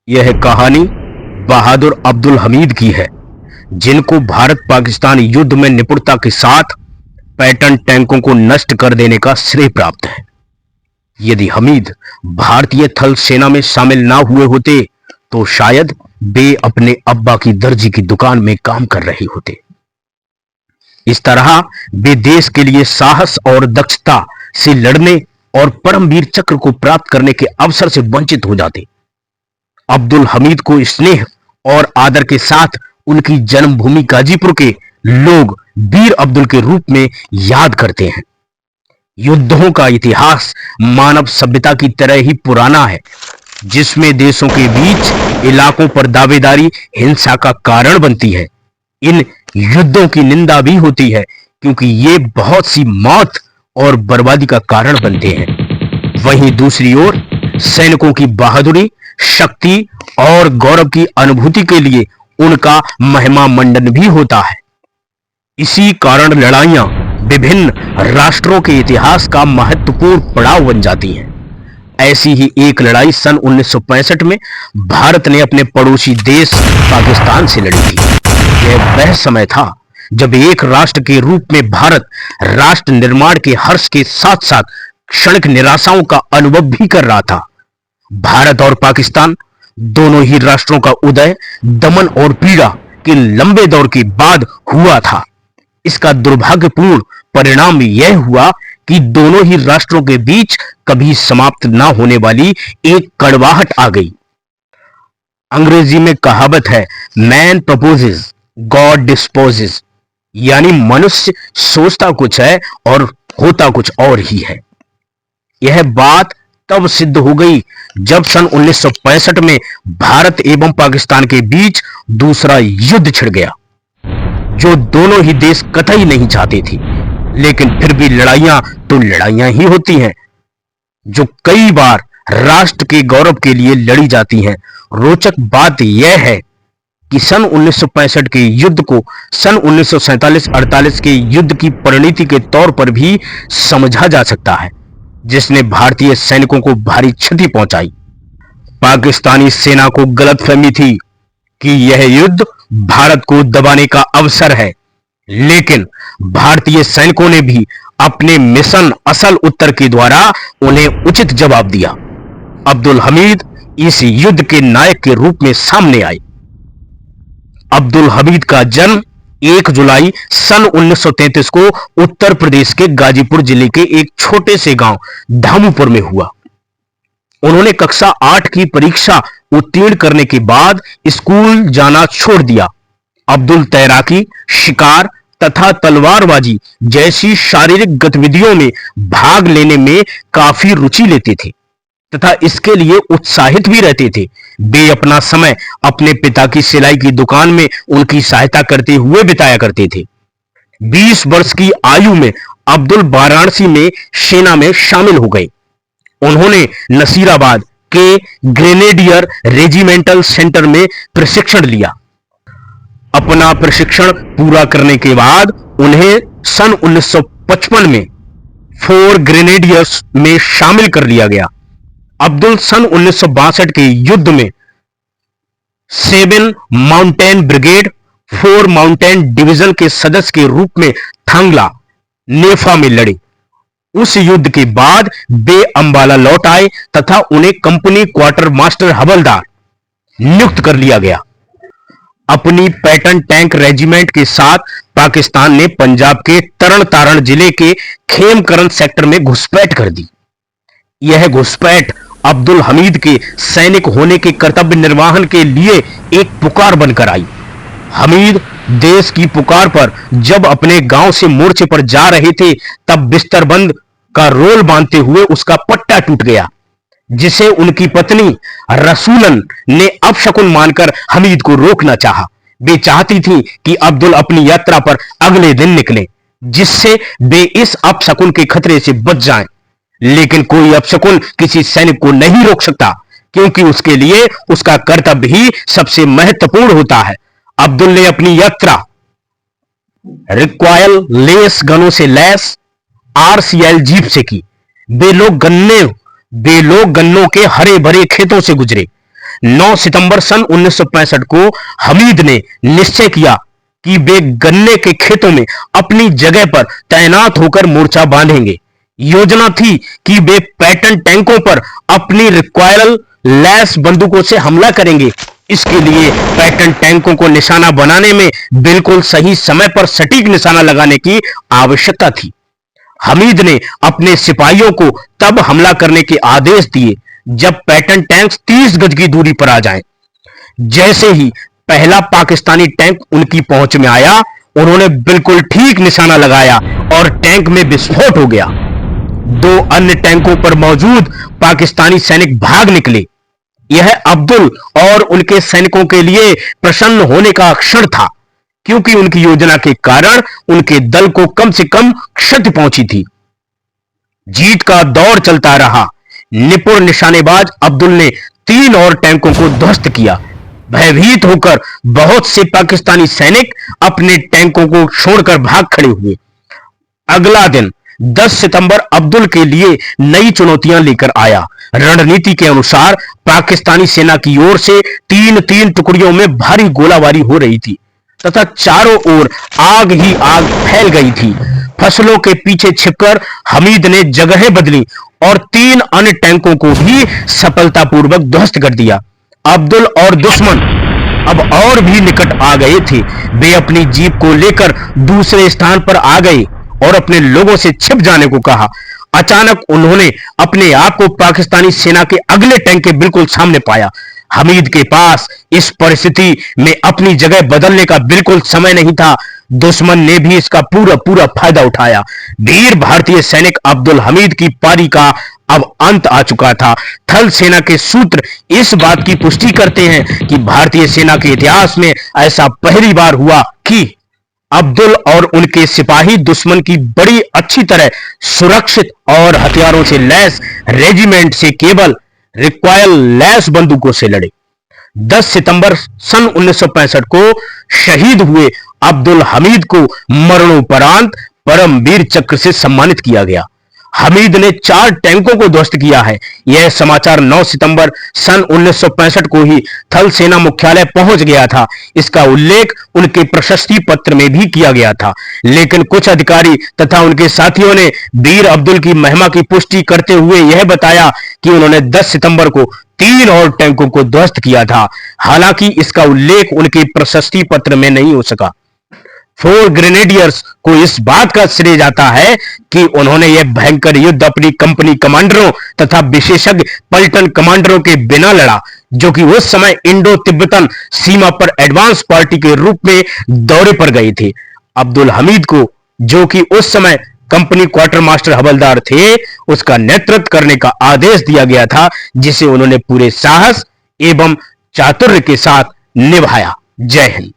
यह कहानी बहादुर अब्दुल हमीद की है, जिनको भारत पाकिस्तान युद्ध में निपुणता के साथ पैटर्न टैंकों को नष्ट कर देने का श्रेय प्राप्त है। यदि हमीद भारतीय थल सेना में शामिल ना हुए होते तो शायद वे अपने अब्बा की दर्जी की दुकान में काम कर रहे होते। इस तरह वे देश के लिए साहस और दक्षता से लड़ने और परमवीर चक्र को प्राप्त करने के अवसर से वंचित हो जाते। अब्दुल हमीद को स्नेह और आदर के साथ उनकी जन्मभूमि गाजीपुर के लोग वीर अब्दुल के रूप में याद करते हैं। युद्धों का इतिहास मानव सभ्यता की तरह ही पुराना है, जिसमें देशों के बीच इलाकों पर दावेदारी हिंसा का कारण बनती है। इन युद्धों की निंदा भी होती है, क्योंकि ये बहुत सी मौत और बर्बादी का कारण बनते हैं। वहीं दूसरी ओर सैनिकों की बहादुरी, शक्ति और गौरव की अनुभूति के लिए उनका महिमा मंडन भी होता है। इसी कारण लड़ाइयां विभिन्न राष्ट्रों के इतिहास का महत्वपूर्ण पड़ाव बन जाती हैं। ऐसी ही एक लड़ाई सन 1965 में भारत ने अपने पड़ोसी देश पाकिस्तान से लड़ी थी। यह वह समय था जब एक राष्ट्र के रूप में भारत राष्ट्र निर्माण के हर्ष के साथ साथ क्षणिक निराशाओं का अनुभव भी कर रहा था। भारत और पाकिस्तान दोनों ही राष्ट्रों का उदय दमन और पीड़ा के लंबे दौर के बाद हुआ था। इसका दुर्भाग्यपूर्ण परिणाम यह हुआ कि दोनों ही राष्ट्रों के बीच कभी समाप्त ना होने वाली एक कड़वाहट आ गई। अंग्रेजी में कहावत है, मैन प्रपोजेस गॉड डिस्पोजेस, यानी मनुष्य सोचता कुछ है और होता कुछ और ही है। यह बात तब सिद्ध हो गई जब सन 1965 में भारत एवं पाकिस्तान के बीच दूसरा युद्ध छिड़ गया, जो दोनों ही देश कतई नहीं चाहते थे। लेकिन फिर भी लड़ाइयां तो लड़ाइयां ही होती हैं, जो कई बार राष्ट्र के गौरव के लिए लड़ी जाती हैं। रोचक बात यह है कि सन 1965 के युद्ध को सन 1947-48 के युद्ध की परिणति के तौर पर भी समझा जा सकता है, जिसने भारतीय सैनिकों को भारी क्षति पहुंचाई। पाकिस्तानी सेना को गलतफहमी थी कि यह युद्ध भारत को दबाने का अवसर है, लेकिन भारतीय सैनिकों ने भी अपने मिशन असल उत्तर के द्वारा उन्हें उचित जवाब दिया। अब्दुल हमीद इस युद्ध के नायक के रूप में सामने आए। अब्दुल हमीद का जन्म 1 जुलाई सन 1933 को उत्तर प्रदेश के गाजीपुर जिले के एक छोटे से गांव धामूपुर में हुआ। उन्होंने कक्षा 8 की परीक्षा उत्तीर्ण करने के बाद स्कूल जाना छोड़ दिया। अब्दुल तैराकी, शिकार तथा तलवारबाजी जैसी शारीरिक गतिविधियों में भाग लेने में काफी रुचि लेते थे तथा इसके लिए उत्साहित भी रहते थे। वे अपना समय अपने पिता की सिलाई की दुकान में उनकी सहायता करते हुए बिताया करते थे। 20 वर्ष की आयु में अब्दुल वाराणसी में सेना में शामिल हो गए। उन्होंने नसीराबाद के ग्रेनेडियर रेजिमेंटल सेंटर में प्रशिक्षण लिया। अपना प्रशिक्षण पूरा करने के बाद उन्हें सन 1955 में 4 ग्रेनेडियर्स में शामिल कर लिया गया। अब्दुल सन 1962 के युद्ध में 7 माउंटेन ब्रिगेड 4 माउंटेन डिवीजन के सदस्य के रूप में थांगला, नेफा में लड़े। उस युद्ध के बाद वे अंबाला लौट आए तथा उन्हें कंपनी क्वार्टर मास्टर हवलदार नियुक्त कर लिया गया। अपनी पैटर्न टैंक रेजिमेंट के साथ पाकिस्तान ने पंजाब के तरन तारण जिले के खेमकरन सेक्टर में घुसपैठ कर दी। यह घुसपैठ अब्दुल हमीद के सैनिक होने के कर्तव्य निर्वहन के लिए एक पुकार बनकर आई। हमीद देश की पुकार पर जब अपने गांव से मोर्चे पर जा रहे थे, तब बिस्तरबंद का रोल बांधते हुए उसका पट्टा टूट गया, जिसे उनकी पत्नी रसूलन ने अपशकुन मानकर हमीद को रोकना चाहा। वे चाहती थी कि अब्दुल अपनी यात्रा पर अगले दिन निकले, जिससे वे इस अपशकुन के खतरे से बच जाएं। लेकिन कोई अपशकुन किसी सैनिक को नहीं रोक सकता, क्योंकि उसके लिए उसका कर्तव्य ही सबसे महत्वपूर्ण होता है। अब्दुल ने अपनी यात्रा रिक्वायल लेस गनों से लैस RCL जीप से की। वे लोग गन्नों के हरे भरे खेतों से गुजरे। 9 सितंबर सन 1965 को हमीद ने निश्चय किया कि वे गन्ने के खेतों में अपनी जगह पर तैनात होकर मोर्चा बांधेंगे। योजना थी कि वे पैटर्न टैंकों पर अपनी रिक्वायल लैस बंदूकों से हमला करेंगे। इसके लिए पैटर्न टैंकों को निशाना बनाने में बिल्कुल सही समय पर सटीक निशाना लगाने की आवश्यकता थी। हमीद ने अपने सिपाहियों को तब हमला करने के आदेश दिए जब पैटर्न टैंक्स 30 गज की दूरी पर आ जाएं। जैसे ही पहला पाकिस्तानी टैंक उनकी पहुंच में आया, उन्होंने बिल्कुल ठीक निशाना लगाया और टैंक में विस्फोट हो गया। 2 अन्य टैंकों पर मौजूद पाकिस्तानी सैनिक भाग निकले। यह अब्दुल और उनके सैनिकों के लिए प्रसन्न होने का क्षण था, क्योंकि उनकी योजना के कारण उनके दल को कम से कम क्षति पहुंची थी। जीत का दौर चलता रहा। निपुण निशानेबाज अब्दुल ने 3 और टैंकों को ध्वस्त किया। भयभीत होकर बहुत से पाकिस्तानी सैनिक अपने टैंकों को छोड़कर भाग खड़े हुए। अगला दिन 10 सितंबर अब्दुल के लिए नई चुनौतियां लेकर आया। रणनीति के अनुसार पाकिस्तानी सेना की ओर से 3-3 टुकड़ियों में भारी गोलाबारी हो रही थी तथा चारों ओर आग ही आग फैल गई थी। फसलों के पीछे छिपकर हमीद ने जगहें बदली और 3 अन्य टैंकों को भी सफलतापूर्वक ध्वस्त कर दिया। अब्दुल और दुश्मन अब और भी निकट आ गए थे। वे अपनी जीप को लेकर दूसरे स्थान पर आ गए और अपने लोगों से छिप जाने को कहा। अचानक उन्होंने अपने आप को पाकिस्तानी सेना के अगले टैंक के बिल्कुल सामने पाया। हमीद के पास इस परिस्थिति में अपनी जगह बदलने का बिल्कुल समय नहीं था। दुश्मन ने भी इसका पूरा फायदा उठाया। वीर भारतीय सैनिक अब्दुल हमीद की पारी का अब अंत आ चुका था। थल सेना के सूत्र इस बात की पुष्टि करते हैं कि भारतीय सेना के इतिहास में ऐसा पहली बार हुआ कि अब्दुल और उनके सिपाही दुश्मन की बड़ी अच्छी तरह सुरक्षित और हथियारों से लैस रेजिमेंट से केवल रिक्वायल लैस बंदूकों से लड़े। 10 सितंबर सन 1965 को शहीद हुए अब्दुल हमीद को मरणोपरांत परमवीर चक्र से सम्मानित किया गया। हमीद ने 4 टैंकों को ध्वस्त किया है। यह समाचार 9 सितंबर सन 1965 को ही थल सेना मुख्यालय पहुंच गया था। इसका उल्लेख उनके प्रशस्ति पत्र में भी किया गया था, लेकिन कुछ अधिकारी तथा उनके साथियों ने वीर अब्दुल की महिमा की पुष्टि करते हुए यह बताया कि उन्होंने 10 सितंबर को 3 और टैंकों को ध्वस्त किया था। हालांकि इसका उल्लेख उनके प्रशस्ति पत्र में नहीं हो सका। 4 ग्रेनेडियर्स को इस बात का श्रेय जाता है कि उन्होंने यह भयंकर युद्ध अपनी कंपनी कमांडरों तथा विशेषज्ञ पलटन कमांडरों के बिना लड़ा, जो कि उस समय इंडो तिब्बतन सीमा पर एडवांस पार्टी के रूप में दौरे पर गए थे। अब्दुल हमीद को, जो कि उस समय कंपनी क्वार्टर मास्टर हवलदार थे, उसका नेतृत्व करने का आदेश दिया गया था, जिसे उन्होंने पूरे साहस एवं चातुर्य के साथ निभाया। जय हिंद।